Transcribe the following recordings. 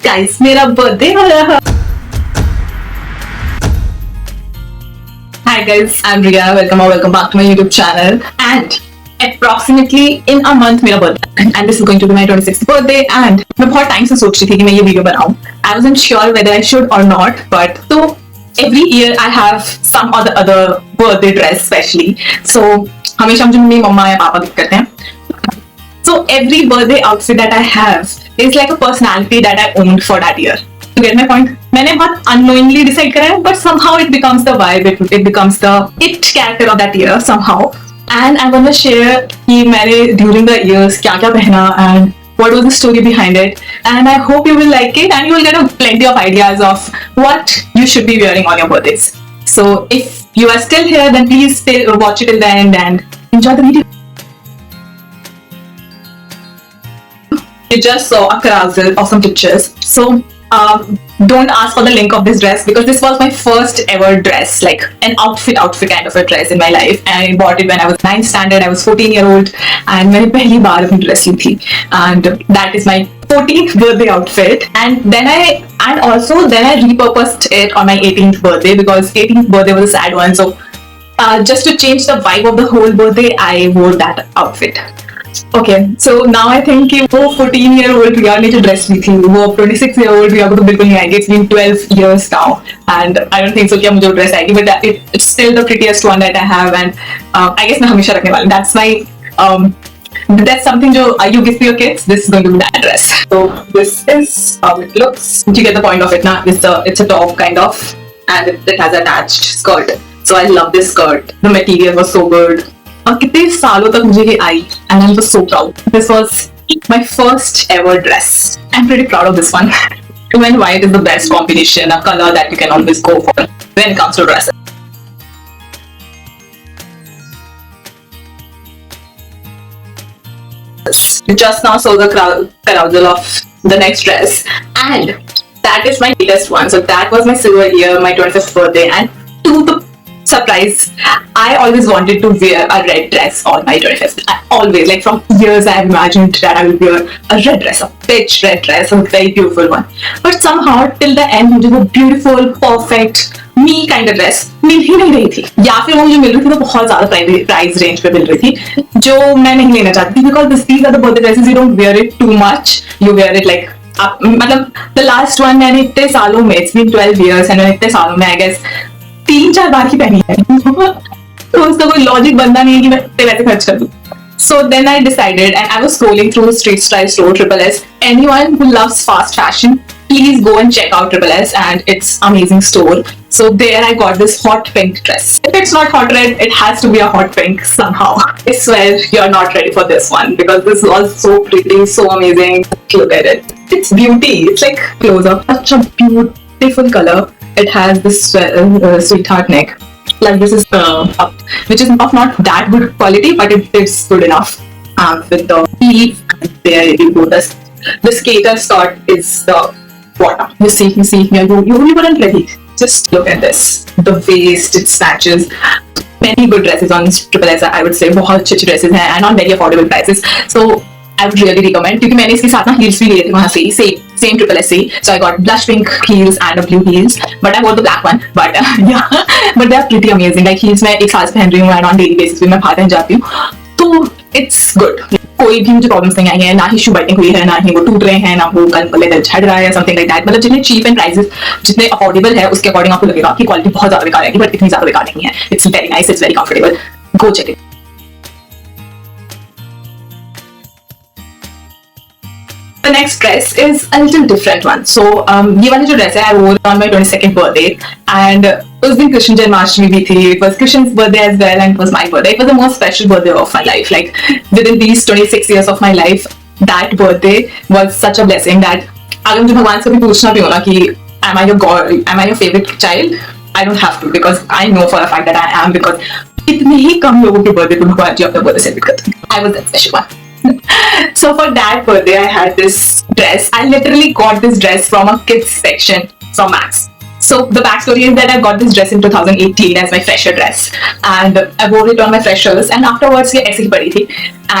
guys, मेरा birthday हो रहा है. Hi guys, I'm Riya. Welcome back to my YouTube channel. And approximately in a month मेरा birthday, and this is going to be my 26th birthday. And मैं बहुत time से सोच रही थी कि मैं ये वीडियो बनाऊं. I wasn't sure whether I should or not, but so every year I have some or the other birthday dress specially. So हमेशा मुझे मेरी मम्मा या पापा गिफ्ट करते हैं. So every birthday outfit that I have is like a personality that I owned for that year. You get my point? मैंने बहुत unknowingly decide करा है, but somehow it becomes the vibe, it becomes the it character of that year somehow. And I'm gonna share कि मैंने during the years क्या क्या पहना and what was the story behind it. And I hope you will like it and you will get plenty of ideas of what you should be wearing on your birthdays. So if you are still here, then please watch it till the end and enjoy the video. You just saw a carousel of some pictures. So don't ask for the link of this dress because this was my first ever dress, like an outfit kind of a dress in my life. And I bought it when I was 9th standard. I was 14-year-old and मैंने पहली बार अपनी dress ली थी. And that is my 14th birthday outfit. And then I repurposed it on my 18th birthday because 18th birthday was a sad one. So just to change the vibe of the whole birthday, I wore that outfit. Okay, so now I think कि वो 14-year-old रिया ने जो dress ली थी वो 26-year-old रिया को तो बिल्कुल नहीं आएगी. It's been 12 years now and I don't think so कि मुझे वो ड्रेस आएगी, but it's still the prettiest one that I have and I guess मैं हमेशा रखने वाली. That's something जो you give to your kids. This is going to be that dress. So this is how it looks. You get the point of it now. It's a top kind of and it has attached skirt. So I love this skirt. The material was so good. और कितने सालों तक मुझे ये आई and I'm just so proud. This was my first ever dress. I'm pretty proud of this one. Blue and white is the best combination, a color that you can always go for when it comes to dresses. You just now saw the carousel of the next dress and that is my latest one. So that was my silver year, my 25th birthday, and to the surprise, I always wanted to wear a red dress on my 25th. I always, like from years, I have imagined that I will wear a red dress, a pitch red dress, a very beautiful one. But somehow, till the end, मुझे वो beautiful, perfect, me kind of dress मिल ही नहीं रही थी. या फिर वो मुझे मिल रही थी तो बहुत ज़्यादा प्राइस रेंज पे मिल रही थी, जो मैं नहीं लेना चाहती थी. Because these are the birthday dresses, you don't wear it too much. You wear it like मतलब the last one मैंने इतने सालों में, it's been 12 years, and मैंने इतने सालों में I guess 3-4 बार ही पहनी है. तो उसका कोई लॉजिक बनता नहीं है कि मैं इतने पैसे खर्च कर दूं. So then I decided, and I was scrolling through Street Style Store, Triple S. Anyone who loves fast fashion, please go and check out Triple S, and it's amazing store. So there I got this hot pink dress. If it's not hot red, it has to be a hot pink somehow. I swear you're not ready for this one because this was so pretty, so amazing. Look at it. It's beauty. It's like close up. Such a beautiful color. It has this sweetheart neck. Like this is which is of not that good quality, but it is good enough. With the sleeve, there you go. The skater skirt is the bottom. You see, you wouldn't ready. Just look at this. The waist, it matches. Many good dresses on Triple S. I would say बहुत अच्छे dresses हैं and on very affordable prices. So I would really recommend क्योंकि मैंने इसके साथ ना heels भी लिए थे वहाँ से same Triple S से. So I got blush pink heels and a blue heels, but I wore the black one. But yeah, but they are pretty amazing. Like heels मैं एक साल से पहन रही हूँ and on daily basis भी मैं बाहर पहन जाती हूँ. तो it's good. कोई भी मुझे प्रॉब्लम्स नहीं आई है, ना ही शू बाइटिंग हुई है, ना ही वो टूट रहे हैं, ना वो लेदर झड़ रहा है, समथिंग लाइक दैट. मतलब जितने चीप एंड प्राइसेस जितने अफोर्डेबल है उसके अकॉर्डिंग आपको लगेगा कि क्वालिटी बहुत ज्यादा बेकार आएगी, बट इतनी ज्यादा बेकार नहीं है. It's very nice, it's very comfortable. Go check it. The next dress is a little different one. So ये वाली जो dress है I wore on my 22nd birthday and उस दिन कृष्ण जन्माष्टमी भी थी. It was Krishn's birthday as well and it was my birthday. It was the most special birthday of my life. Like within these 26 years of my life, that birthday was such a blessing that अगर मुझे भगवान से भी पूछना भी हो ना कि am I your God, am I your favorite child? I don't have to because I know for a fact that I am because इतने ही कम लोगों के birthday पे भगवान जी अपना birthday celebrate करते हैं. I was that special one. So for that birthday, I had this dress. I literally got this dress from a kids section from Max. So the backstory is that I got this dress in 2018 as my fresher dress, and I wore it on my freshers. And afterwards, ये ऐसे ही पड़ी थी.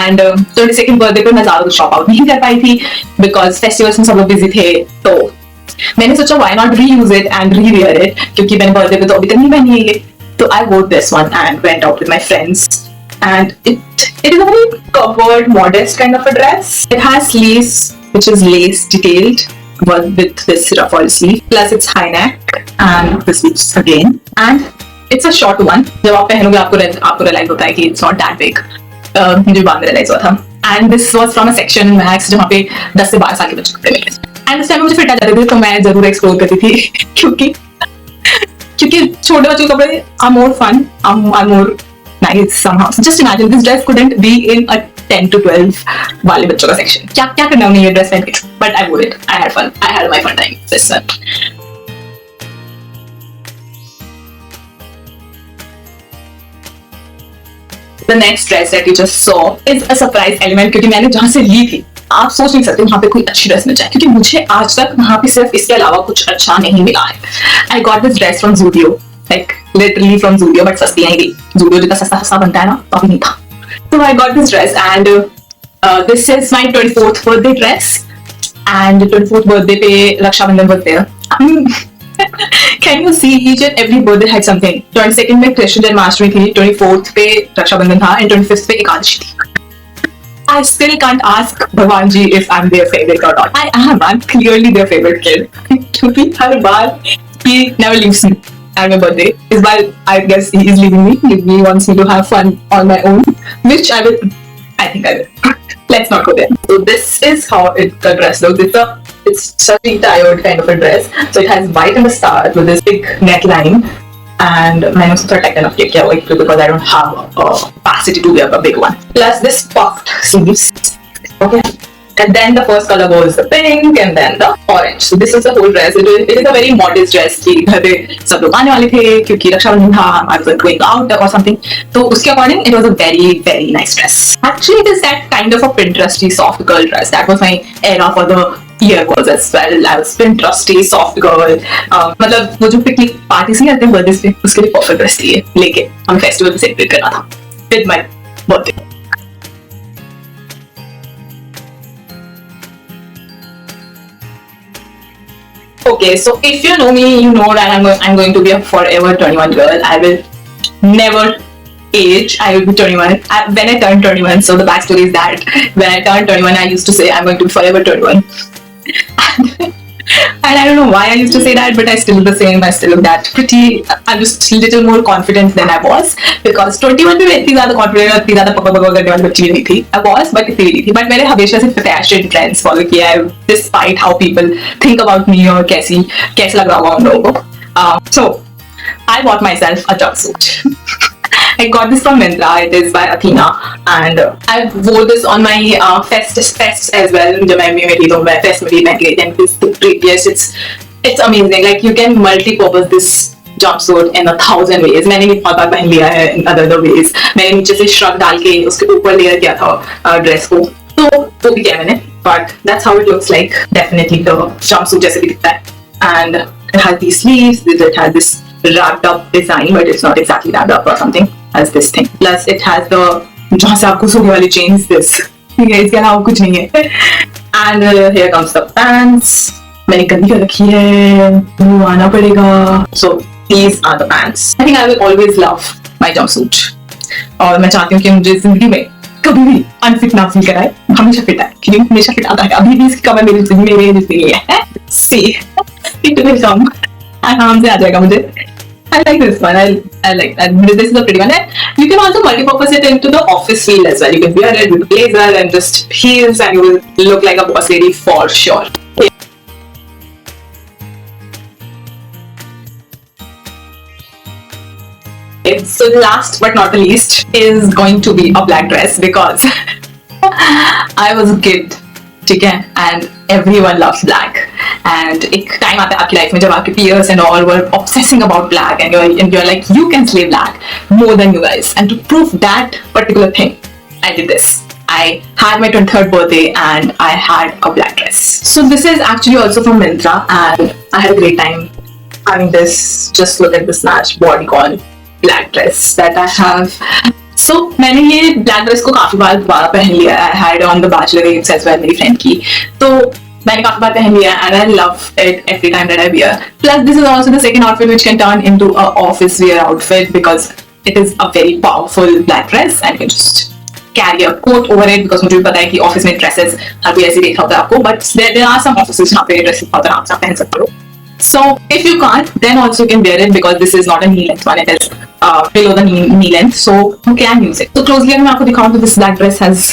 And 22nd birthday पे मैं ज़्यादा कुछ shop out नहीं कर पाई थी because festivals में सब लोग busy थे. तो मैंने सोचा why not reuse it and rewear it, क्योंकि मैंने बर्थडे पे तो अभी तक नहीं पहनी है ये. तो आई वोर this one and went out with my friends. And it is a very covered, modest kind of a dress. It has sleeves which is lace detailed with this ruffled sleeve. Plus it's high neck and the sleeves again. And it's a short one. जब आप पहनोगे आपको realize होता है कि it's not that big. मुझे बाद में realize हुआ था. And this was from a section Max जहाँ पे 10 से 12 साल के बच्चे कपड़े मिले. And उस टाइम मुझे फिट आ जाते थे तो मैं जरूर एक्सप्लोर करती थी क्योंकि छोटे बच्चों के कपड़े are more fun, are more nice somehow. So just imagine this dress couldn't be in a 10 to 12 वाले बच्चों का सेक्शन. क्या करना उन्हें ये ड्रेस पहन के? But I wore it. I had fun. I had my fun time. This one. The next dress that you just saw is a surprise element क्योंकि मैंने जहाँ से ली थी आप सोच नहीं सकते वहाँ पे कोई अच्छी ड्रेस मिल जाए, क्योंकि मुझे आज तक वहाँ पे सिर्फ इसके अलावा कुछ अच्छा नहीं मिला है. I got this dress from Zudio. Like literally from Zudio, but सस्ती नहीं थी. Zudio जितना सस्ता बनता है ना, तो अभी नहीं था. So I got this dress and this is my 24th birthday dress. And 24th birthday पे Rakshabandhan was there. Can you see each and every birthday had something? 22nd में कृष्ण जन्माष्टमी थी, 24th पे रक्षाबंधन था, and 25th पे एकादशी थी. I still can't ask Bhagwan ji if I'm their favorite or not. I am. I'm clearly their favorite kid. क्योंकि हर बार he never leaves me at my birthday. Is why I guess he is leaving me. He wants me to have fun on my own, which I will. I think I will. Let's not go there. So this is how the dress looks. It's such a tired kind of a dress. So it has white in the start with this big neckline. And मैंने उसको थोड़ा Titan up किया हुआ है because I don't have capacity to wear a big one. Plus this puffed sleeves. Okay. And then the first color was the pink and then the orange. So this is the whole dress. It is a very modest dress कि घर पे सब लोग आने वाले थे क्योंकि रक्षाबंधन था. I was going out or something. तो उसके according it was a very very nice dress. Actually it is that kind of a Pinteresty soft girl dress. That was my era for the year was as well. I was Pinteresty soft girl. मतलब वो जो picnic parties नहीं करते हैं birthday पे, उसके लिए perfect dress थी लेके हमें फेस्टिवल पे सेलिब्रेट करना था with my birthday. Okay, so if you know me, you know that I'm going to be a forever 21 girl. I will never age. I will be 21 when I turned 21. So the backstory is that when I turned 21, I used to say I'm going to be forever 21. And I don't know why I used to say that, but I still look the same. I still look that pretty. I'm just a little more confident than I was because 21 में मैं इतनी ज़्यादा confident और इतनी ज़्यादा पक्का करने वाली बच्ची नहीं थी. I was, but इतनी नहीं थी. But मैंने हमेशा से fashion trends follow किया है, despite how people think about me और कैसे लग रहा होगा उन लोगों को. So I bought myself a jumpsuit. I got this from Myntra. It is by Athena, and I wore this on my fests as well. जब मैं मेरी तो मैं fest में भी पहन गई थी. And this previous, it's amazing. Like you can multi-purpose this jumpsuit in 1,000 ways. मैंने भी बहुत बार पहन लिया है in other ways. मैंने नीचे से shrug डाल के उसके ऊपर layer किया था dress को. तो वो भी किया मैंने. But that's how it looks like. Definitely the jumpsuit जैसे भी दिखता है. And it has these sleeves. It has this wrapped up design, but it's not exactly wrapped up or something. As this thing. Plus it has the जहाँ से आपको सोने वाली chains this. ठीक है, इसके अलावा कुछ नहीं है. And here comes the pants. मैंने गंदी कर रखी है. वो आना पड़ेगा. So these are the pants. I think I will always love my jumpsuit. और मैं चाहती हूँ कि मुझे जिंदगी में कभी भी अनफिट ना फील कराए. हमेशा फिट है. क्योंकि हमेशा फिट आता है. अभी भी इसकी कमर मेरे जिसमें है. See, it will come. आराम से आ जाएगा मुझे. I like this one. I like that. This is a pretty one. And you can also multi-purpose it into the office feel as well. You can wear it with blazer and just heels, and you will look like a boss lady for sure. Okay, so last but not the least is going to be a black dress because I was a kid. ठीक है, and everyone loves black. And एक time आता है आपकी life में जब आपके peers and all were obsessing about black, and you're like you can slay black more than you guys. And to prove that particular thing, I did this. I had my 23rd birthday and I had a black dress. So this is actually also from Myntra, and I had a great time having this. Just look at this snatch bodycon black dress that I have. So मैंने ये black dress को काफी बार दोबारा पहन लिया. I had on the bachelor dates as well मेरी friend की. तो मैंने काफी बार पहन लिया and I love it every time that I wear. Plus this is also the second outfit which can turn into a office wear outfit because it is a very powerful black dress and you can just carry a coat over it because मुझे भी पता है कि office में dresses हर कोई ऐसे देखा होता है आपको, but there are some offices जहाँ पे ड्रेसेस बहुत आराम से आप पहन सकते हो. So if you can't, then also you can wear it because this is not a knee length one. It is below the knee length, so you can use it. So closely, अगर मैं आपको दिखाऊँ तो this black dress has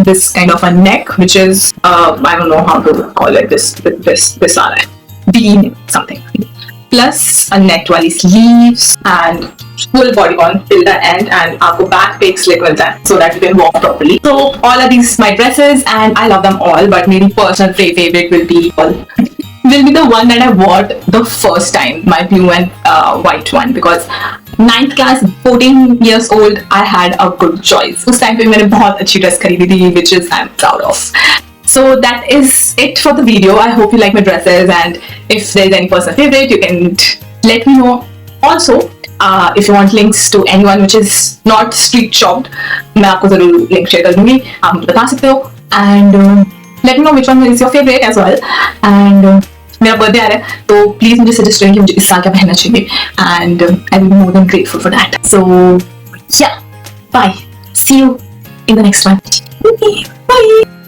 this kind of a neck, which is I don't know how to call it. This आ रहा है V something. Plus a net वाली sleeves and full bodycon till the end, and आपको back पे एक slit मिलता है so that you can walk properly. So all of these my dresses and I love them all, but मेरी personal favorite will be the one that I wore the first time, my blue and white one, because 9th class, 14 years old, I had a good choice. उस time पे मैंने बहुत अच्छी dress खरीदी थी, which is I'm proud of. So that is it for the video. I hope you like my dresses, and if there's any personal favorite, you can let me know. Also, if you want links to anyone which is not street shopped, मैं आपको जरूर link share कर दूँगी, आप मुझे बता सकते हो, and let me know which one is your favorite as well. And मेरा बर्थडे आ रहा है तो प्लीज मुझे सजेस्ट करें कि मुझे इस साल क्या पहनना चाहिए, and I will be more than grateful for that. So yeah bye, see you in the next one. Bye.